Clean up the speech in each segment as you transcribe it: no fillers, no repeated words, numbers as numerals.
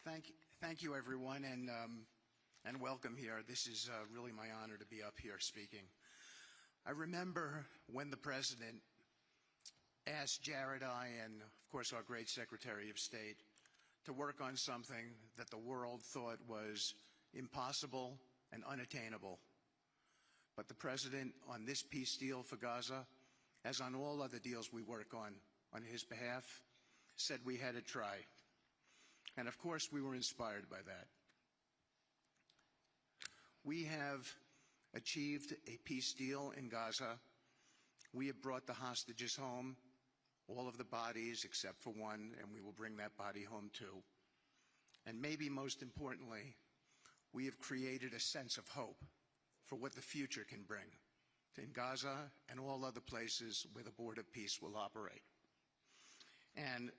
Thank you, everyone, and welcome here. This is really my honor to be up here speaking. I remember when the President asked Jared, I, and of course our great Secretary of State, to work on something that the world thought was impossible and unattainable. But the President, on this peace deal for Gaza, as on all other deals we work on his behalf, said we had to try. And of course, we were inspired by that. We have achieved a peace deal in Gaza. We have brought the hostages home, all of the bodies except for one, and we will bring that body home too. And maybe most importantly, we have created a sense of hope for what the future can bring in Gaza and all other places where the board of peace will operate. And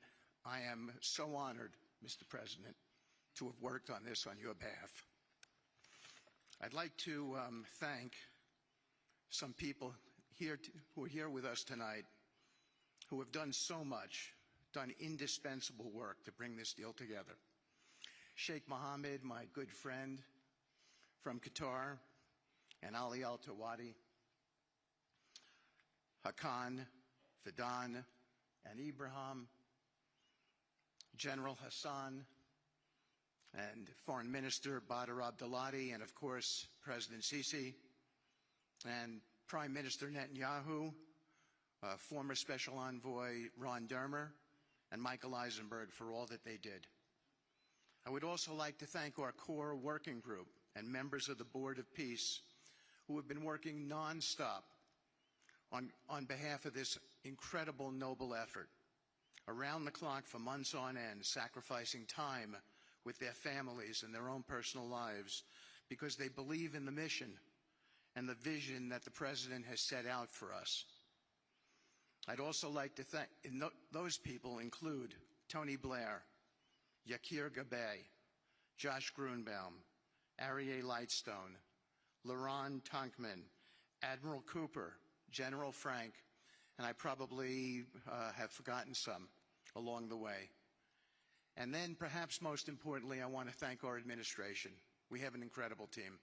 I am so honored, Mr. President, to have worked on this on your behalf. I'd like to thank some people here who are here with us tonight who have done so much, done indispensable work to bring this deal together. Sheikh Mohammed, my good friend from Qatar, and Ali Al-Tawadi, Hakan, Fidan, and Ibrahim, General Hassan, and Foreign Minister Badr Abdulati, and of course, President Sisi, and Prime Minister Netanyahu, former Special Envoy Ron Dermer, and Michael Eisenberg for all that they did. I would also like to thank our core working group and members of the Board of Peace who have been working nonstop on behalf of this incredible, noble effort, around the clock for months on end, sacrificing time with their families and their own personal lives because they believe in the mission and the vision that the President has set out for us. I'd also like to thank, those people include Tony Blair, Yakir Gabay, Josh Grunbaum, Aryeh Lightstone, Laron Tonkman, Admiral Cooper, General Frank, and I probably have forgotten some along the way. And then, perhaps most importantly, I want to thank our administration. We have an incredible team.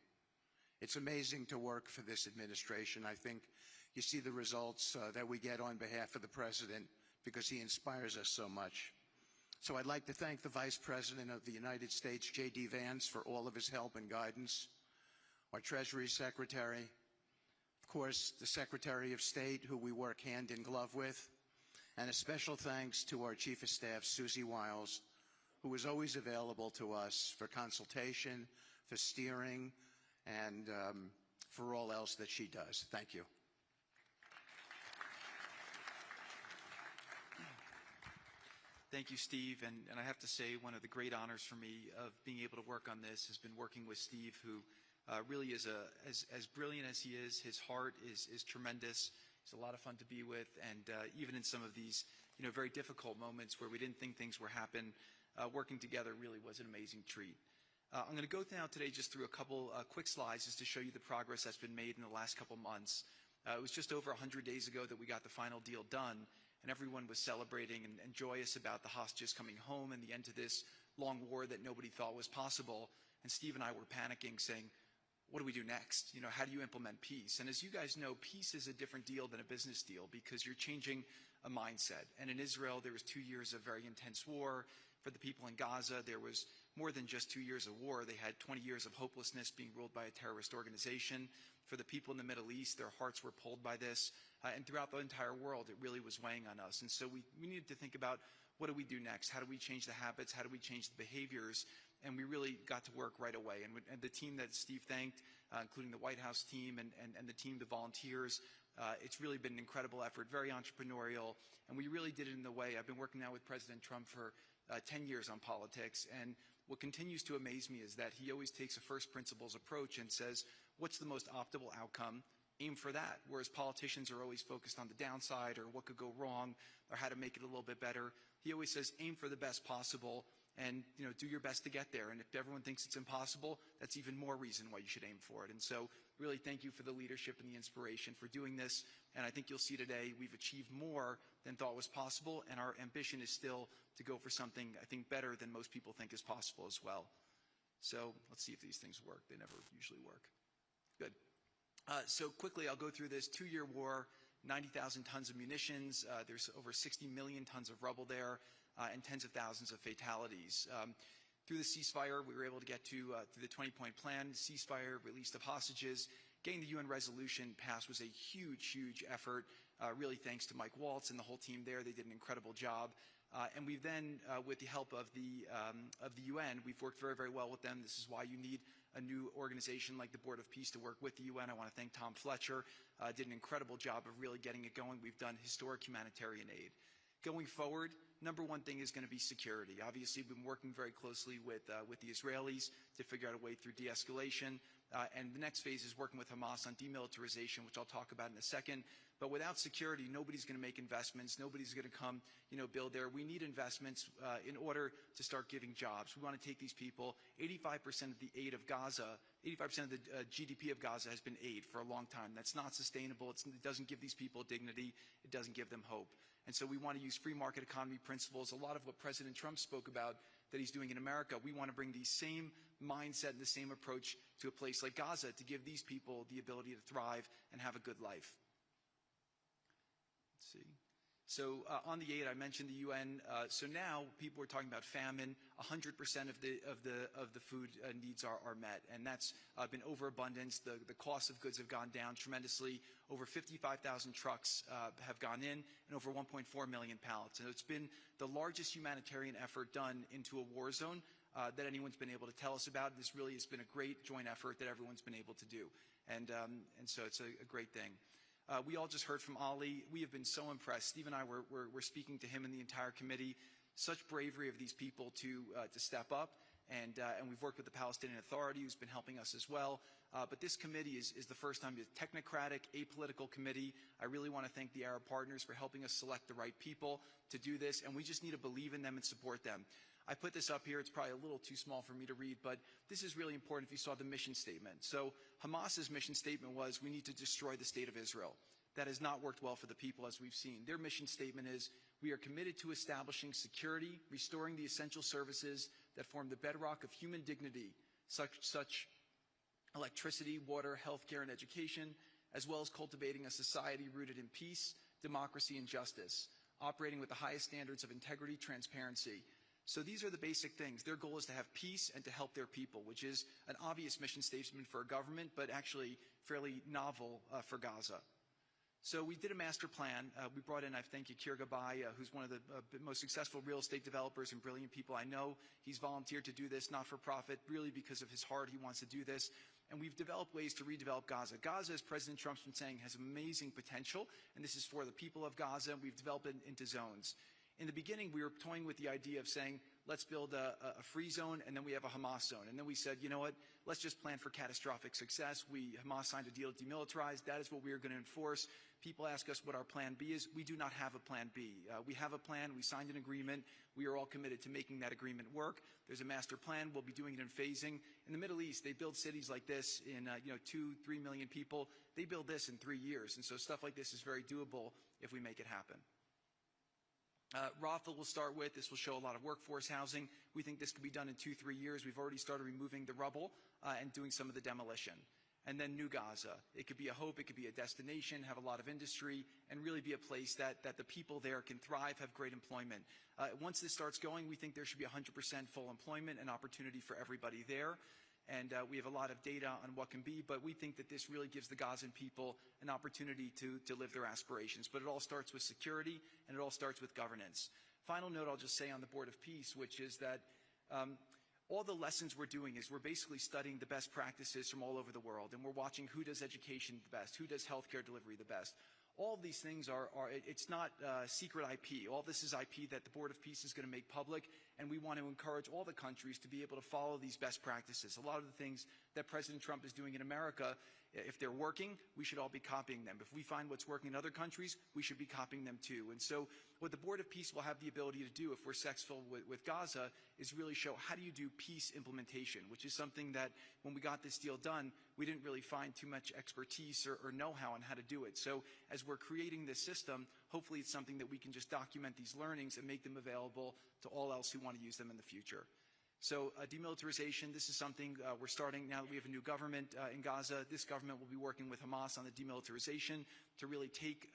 It's amazing to work for this administration. I think you see the results that we get on behalf of the President because he inspires us so much. So I'd like to thank the Vice President of the United States, J.D. Vance, for all of his help and guidance, our Treasury Secretary, of course, the Secretary of State, who we work hand in glove with, and a special thanks to our Chief of Staff, Susie Wiles, who is always available to us for consultation, for steering, and for all else that she does. Thank you. Thank you, Steve. And I have to say, one of the great honors for me of being able to work on this has been working with Steve, who really is as brilliant as he is. His heart is tremendous. He's a lot of fun to be with, and even in some of these, very difficult moments where we didn't think things were happening, working together really was an amazing treat. I'm going to go now today just through a couple quick slides just to show you the progress that's been made in the last couple months. It was just over 100 days ago that we got the final deal done, and everyone was celebrating and joyous about the hostages coming home and the end to this long war that nobody thought was possible. And Steve and I were panicking, saying, what do we do next? How do you implement peace? And as you guys know, peace is a different deal than a business deal because you're changing a mindset. And in Israel, there was 2 years of very intense war. For the people in Gaza, there was more than just 2 years of war. They had 20 years of hopelessness, being ruled by a terrorist organization. For the people in the Middle East, their hearts were pulled by this. And throughout the entire world, it really was weighing on us. And so we needed to think about, what do we do next? How do we change the habits? How do we change the behaviors? And we really got to work right away. And the team that Steve thanked, including the White House team and the team, the volunteers, it's really been an incredible effort, very entrepreneurial. And we really did it in the way. I've been working now with President Trump for 10 years on politics. And what continues to amaze me is that he always takes a first principles approach and says, what's the most optimal outcome? Aim for that. Whereas politicians are always focused on the downside or what could go wrong or how to make it a little bit better. He always says, aim for the best possible and do your best to get there. And if everyone thinks it's impossible, that's even more reason why you should aim for it. And so really thank you for the leadership and the inspiration for doing this. And I think you'll see today we've achieved more than thought was possible, and our ambition is still to go for something, I think, better than most people think is possible as well. So let's see if these things work. They never usually work. Good. So quickly, I'll go through this 2-year war, 90,000 tons of munitions. There's over 60 million tons of rubble there, and tens of thousands of fatalities. Through the ceasefire, we were able to get to the 20-point plan, ceasefire, release of hostages. Getting the UN resolution passed was a huge, huge effort, really thanks to Mike Waltz and the whole team there. They did an incredible job. And we've then, with the help of the UN, we've worked very, very well with them. This is why you need a new organization like the Board of Peace to work with the UN. I want to thank Tom Fletcher. Did an incredible job of really getting it going. We've done historic humanitarian aid. Going forward, number one thing is going to be security. Obviously, we've been working very closely with the Israelis to figure out a way through de-escalation. And the next phase is working with Hamas on demilitarization, which I'll talk about in a second. But without security, nobody's going to make investments. Nobody's going to come, build there. We need investments in order to start giving jobs. We want to take these people. 85% of the aid of Gaza, 85% of the GDP of Gaza has been aid for a long time. That's not sustainable. It doesn't give these people dignity. It doesn't give them hope. And so we want to use free market economy principles. A lot of what President Trump spoke about that he's doing in America, we want to bring the same mindset and the same approach to a place like Gaza to give these people the ability to thrive and have a good life. Let's see. So on the aid, I mentioned the UN. So now people are talking about famine. 100% of the food needs are met, and that's been overabundance. The cost of goods have gone down tremendously. Over 55,000 trucks have gone in, and over 1.4 million pallets. And it's been the largest humanitarian effort done into a war zone that anyone's been able to tell us about. This really has been a great joint effort that everyone's been able to do, and so it's a great thing. We all just heard from Ali. We have been so impressed. Steve and I were speaking to him and the entire committee. Such bravery of these people to step up, and we've worked with the Palestinian Authority, who's been helping us as well. But this committee is the first time it's a technocratic, apolitical committee. I really want to thank the Arab partners for helping us select the right people to do this, and we just need to believe in them and support them. I put this up here. It's probably a little too small for me to read, but this is really important if you saw the mission statement. So Hamas's mission statement was, we need to destroy the state of Israel. That has not worked well for the people, as we've seen. Their mission statement is, we are committed to establishing security, restoring the essential services that form the bedrock of human dignity, such electricity, water, healthcare, and education, as well as cultivating a society rooted in peace, democracy, and justice, operating with the highest standards of integrity, transparency. So these are the basic things. Their goal is to have peace and to help their people, which is an obvious mission statement for a government, but actually fairly novel for Gaza. So we did a master plan. We brought in, I thank you, Kir Gabay, who's one of the most successful real estate developers and brilliant people I know. He's volunteered to do this, not for profit, really because of his heart. He wants to do this. And we've developed ways to redevelop Gaza. Gaza, as President Trump's been saying, has amazing potential, and this is for the people of Gaza, and we've developed it into zones. In the beginning, we were toying with the idea of saying, let's build a free zone, and then we have a Hamas zone. And then we said, you know what, let's just plan for catastrophic success. Hamas signed a deal to demilitarize. That is what we are going to enforce. People ask us what our plan B is. We do not have a plan B. We have a plan. We signed an agreement. We are all committed to making that agreement work. There's a master plan. We'll be doing it in phasing. In the Middle East, they build cities like this in 2-3 million people. They build this in 3 years. And so stuff like this is very doable if we make it happen. Rafah will start with. This will show a lot of workforce housing. We think this could be done in 2-3 years. We've already started removing the rubble and doing some of the demolition. And then New Gaza. It could be a hope. It could be a destination, have a lot of industry, and really be a place that the people there can thrive, have great employment. Once this starts going, we think there should be 100% full employment and opportunity for everybody there. And we have a lot of data on what can be, but we think that this really gives the Gazan people an opportunity to live their aspirations. But it all starts with security, and it all starts with governance. Final note I'll just say on the Board of Peace, which is that all the lessons we're doing is we're basically studying the best practices from all over the world, and we're watching who does education the best, who does healthcare delivery the best. All of these things it's not secret IP. All this is IP that the Board of Peace is going to make public, and we want to encourage all the countries to be able to follow these best practices. A lot of the things that President Trump is doing in America, if they're working, we should all be copying them. If we find what's working in other countries, we should be copying them too. And so what the Board of Peace will have the ability to do if we're successful with Gaza is really show how do you do peace implementation, which is something that when we got this deal done, we didn't really find too much expertise or know-how on how to do it. So as we're creating this system, hopefully it's something that we can just document these learnings and make them available to all else who want to use them in the future. So demilitarization, this is something we're starting now that we have a new government in Gaza. This government will be working with Hamas on the demilitarization to really take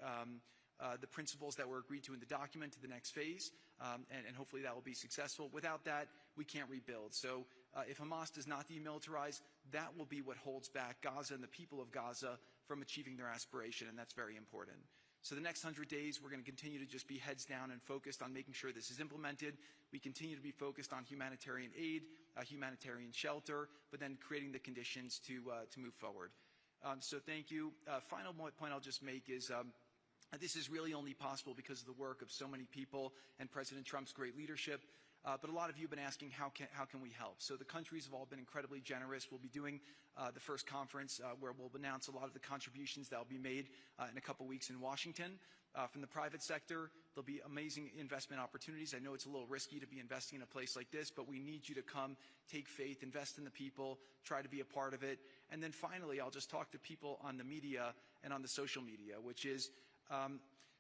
the principles that were agreed to in the document to the next phase, and hopefully that will be successful. Without that, we can't rebuild. So if Hamas does not demilitarize, that will be what holds back Gaza and the people of Gaza from achieving their aspiration, and that's very important. So the next 100 days, we're going to continue to just be heads down and focused on making sure this is implemented. We continue to be focused on humanitarian aid, humanitarian shelter, but then creating the conditions to move forward. So thank you. Final point I'll just make is this is really only possible because of the work of so many people and President Trump's great leadership. But a lot of you have been asking, how can we help? So the countries have all been incredibly generous. We'll be doing the first conference where we'll announce a lot of the contributions that will be made in a couple weeks in Washington. From the private sector, there'll be amazing investment opportunities. I know it's a little risky to be investing in a place like this, but we need you to come, take faith, invest in the people, try to be a part of it. And then finally, I'll just talk to people on the media and on the social media, which is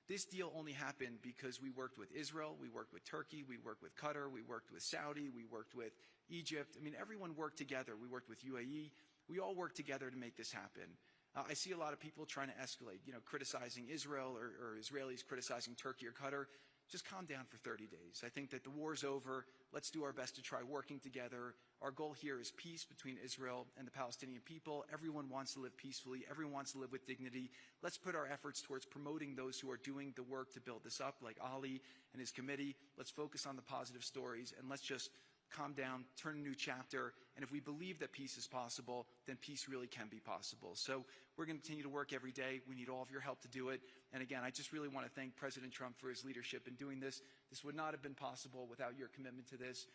this deal only happened because we worked with Israel, we worked with Turkey, we worked with Qatar, we worked with Saudi, we worked with Egypt. I mean, everyone worked together. We worked with UAE. We all worked together to make this happen. I see a lot of people trying to escalate, criticizing Israel or Israelis criticizing Turkey or Qatar. Just calm down for 30 days. I think that the war's over. Let's do our best to try working together. Our goal here is peace between Israel and the Palestinian people. Everyone wants to live peacefully. Everyone wants to live with dignity. Let's put our efforts towards promoting those who are doing the work to build this up, like Ali and his committee. Let's focus on the positive stories, and let's just calm down, turn a new chapter, and if we believe that peace is possible, then peace really can be possible. So we're going to continue to work every day. We need all of your help to do it. And again, I just really want to thank President Trump for his leadership in doing this. This would not have been possible without your commitment to this.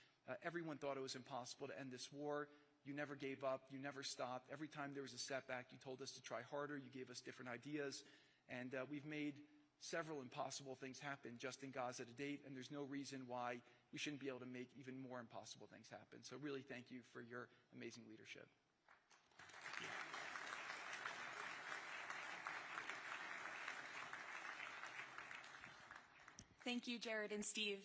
Everyone thought it was impossible to end this war. You never gave up. You never stopped. Every time there was a setback, you told us to try harder. You gave us different ideas. And we've made several impossible things happen just in Gaza to date, and there's no reason why we shouldn't be able to make even more impossible things happen. So really thank you for your amazing leadership. Thank you, Jared and Steve.